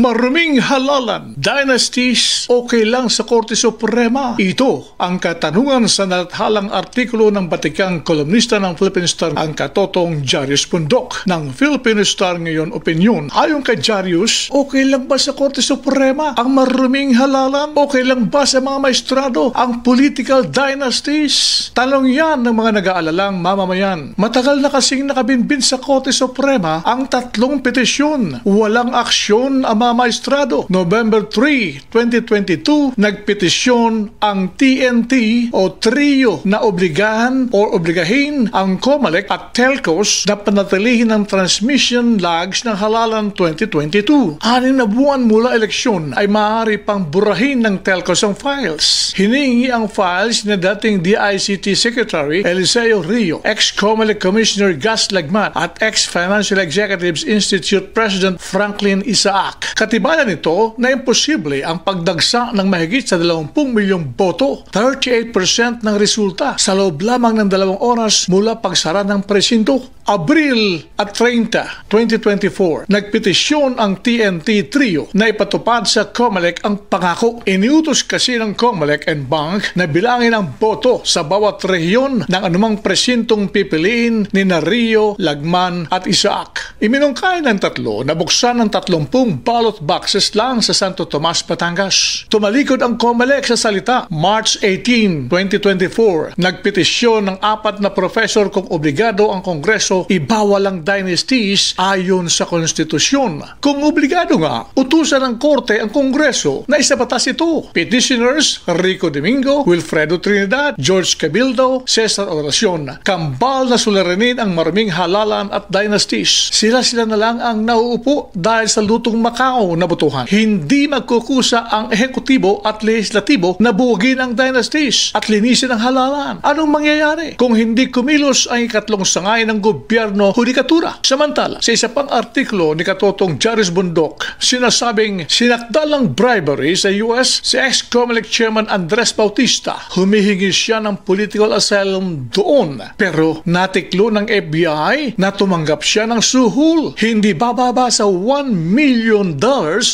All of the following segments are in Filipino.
Maruming halalan, dynasties, okay lang sa Korte Suprema? Ito ang katanungan sa nalathalang artikulo ng batikang kolumnista ng Philippine Star, ang katotong Jarius Bundok ng Philippine Star Ngayon Opinion. Ayon kay Jarius, okay lang ba sa Korte Suprema ang maruming halalan? Okay lang ba sa mga maestrado ang political dynasties? Tanong yan ng mga nag-aalalang mamamayan. Matagal na kasing nakabinbin sa Korte Suprema ang tatlong petisyon. Walang aksyon ang mga maestrado. November 3, 2022, nagpetisyon ang TNT o Trio na obligahan o obligahin ang COMELEC at telcos na panatilihin ang transmission lags ng halalan 2022. 6 na buwan mula eleksyon ay maaari pang burahin ng telcos ang files. Hiningi ang files na dating DICT Secretary Eliseo Rio, ex-COMELEC Commissioner Gus Lagman at ex-Financial Executives Institute President Franklin Isaac. Katibayan nito na imposible ang pagdagsa ng mahigit sa 20 milyong boto, 38% ng resulta sa loob lamang ng 2 oras mula pagsara ng presinto. Abril at 30, 2024, nagpetisyon ang TNT Trio na ipatupad sa COMELEC ang pangako. Iniutos kasi ng COMELEC and Bank na bilangin ang boto sa bawat rehiyon ng anumang presintong pipiliin ni Rio, Lagman at Isaac. Iminungkay ng tatlo na buksan ng 30 ballot boxes lang sa Santo Tomas, Batangas. Tumalikod ang COMELEC sa salita. March 18, 2024, nagpetisyon ng 4 na professor kung obligado ang Kongreso ibawal ang dynasties ayon sa konstitusyon. Kung obligado nga, utusan ng Korte ang Kongreso na isabatas ito. Petitioners Rico Domingo, Wilfredo Trinidad, George Cabildo, Cesar Oracion, kambal na suliranin ang maruming halalan at dynasties. Sila na lang ang nauupo dahil sa lutong Macao na botohan. Hindi magkukusa ang ehekutibo at legislatibo na buwagin ang dynasties at linisin ang halalan. Anong mangyayari kung hindi kumilos ang ikatlong sangay ng gobyerno hudikatura? Samantala, sa isa pang artikulo ni katotong Jarius Bundok, sinasabing sinakdal ng bribery sa US si ex-COMELEC Chairman Andres Bautista. Humihingi siya ng political asylum doon. Pero natiklo ng FBI na tumanggap siya ng suhol. Hindi bababa sa $1 million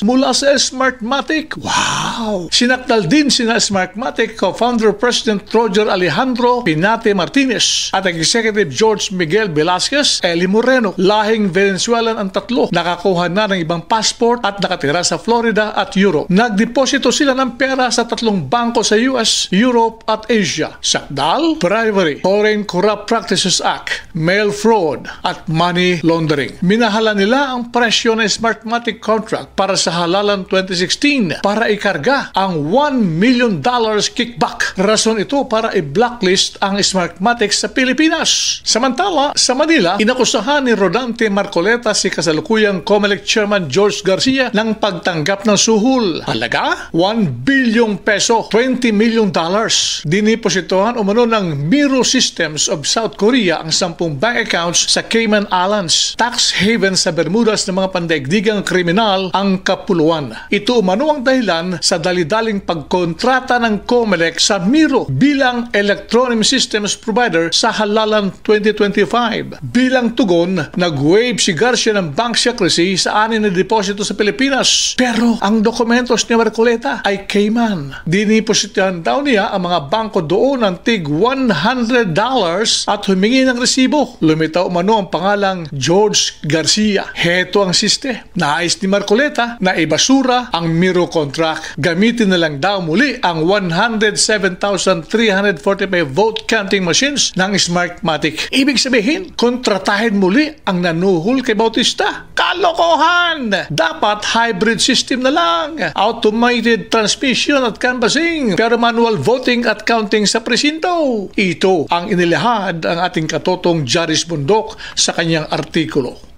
mula sa Smartmatic. Wow! Sinakdal din sina Smartmatic co-founder President Roger Alejandro Pinate Martinez at Executive George Miguel Velasquez, Eli Moreno. Lahing Venezuelan ang tatlo. Nakakuha na ng ibang passport at nakatira sa Florida at Europe. Nagdeposito sila ng pera sa 3 bangko sa US, Europe at Asia. Sakdal, bribery, Foreign Corrupt Practices Act, mail fraud at money laundering. Minahala nila ang presyo ng Smartmatic contract para sa halalan 2016 para ikarga ang $1 million kickback. Rason ito para i-blacklist ang Smartmatic sa Pilipinas. Samantala, sa Manila, inakusahan ni Rodante Marcoleta si kasalukuyang COMELEC Chairman George Garcia ng pagtanggap ng suhol. Halaga? 1 billion peso, $20 million. Dinipositohan umano ng Miro Systems of South Korea ang 10 bank accounts sa Cayman Islands, tax haven sa Bermudas ng mga pandaigdigang kriminal ang kapuluan. Ito umano ang dahilan sa dalidaling pagkontrata ng COMELEC sa Miro bilang electronic systems provider sa halalan 2025. Bilang tugon, nag-waive si Garcia ng bank secrecy sa 6 na deposito sa Pilipinas. Pero ang dokumentos ni Marcoleta ay Cayman. Dinipositohan daw niya ang mga bangko doon ng tig $100 at humingi ng resibo. Lumitaw umano ang pangalang George Garcia. Heto ang siste. Nais ni Marcoleta na ibasura ang Miro contract. Gamitin na lang daw muli ang 107,345 vote counting machines ng Smartmatic. Ibig sabihin, kontratahin muli ang nanuhol kay Bautista. Kalokohan! Dapat hybrid system na lang. Automated transmission at canvassing, pero manual voting at counting sa presinto. Ito ang inilahad ang ating katotong Jarius Bundok sa kanyang artikulo.